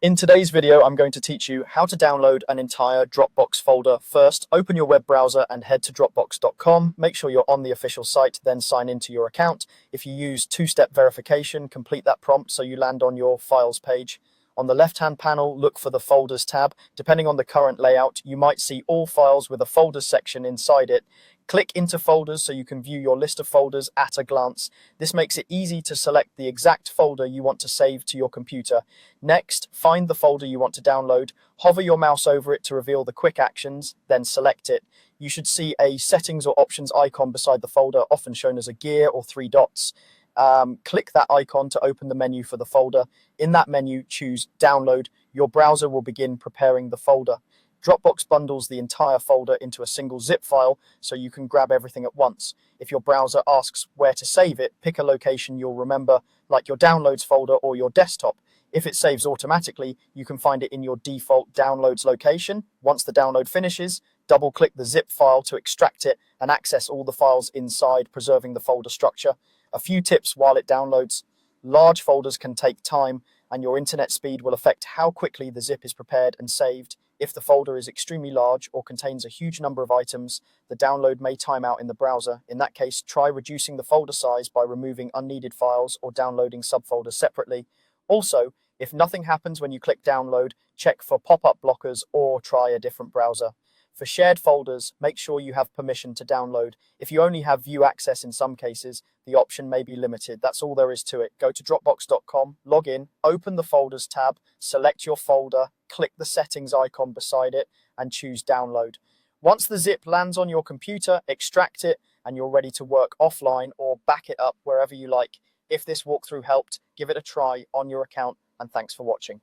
In today's video, I'm going to teach you how to download an entire Dropbox folder. First, open your web browser and head to dropbox.com. Make sure you're on the official site, then sign into your account. If you use two-step verification, complete that prompt so you land on your files page. On the left-hand panel, look for the Folders tab. Depending on the current layout, you might see all files with a Folders section inside it. Click into Folders so you can view your list of folders at a glance. This makes it easy to select the exact folder you want to save to your computer. Next, find the folder you want to download, hover your mouse over it to reveal the quick actions, then select it. You should see a settings or options icon beside the folder, often shown as a gear or three dots. Click that icon to open the menu for the folder. In that menu, choose Download. Your browser will begin preparing the folder. Dropbox bundles the entire folder into a single zip file so you can grab everything at once. If your browser asks where to save it, pick a location you'll remember, like your Downloads folder or your desktop. If it saves automatically, you can find it in your default Downloads location. Once the download finishes, double-click the zip file to extract it and access all the files inside, preserving the folder structure. A few tips while it downloads. Large folders can take time, and your internet speed will affect how quickly the zip is prepared and saved. If the folder is extremely large or contains a huge number of items, the download may time out in the browser. In that case, try reducing the folder size by removing unneeded files or downloading subfolders separately. Also, if nothing happens when you click download, check for pop-up blockers or try a different browser. For shared folders, make sure you have permission to download. If you only have view access in some cases, the option may be limited. That's all there is to it. Go to dropbox.com, log in, open the Folders tab, select your folder, click the settings icon beside it, and choose Download. Once the zip lands on your computer, extract it, and you're ready to work offline or back it up wherever you like. If this walkthrough helped, give it a try on your account, and thanks for watching.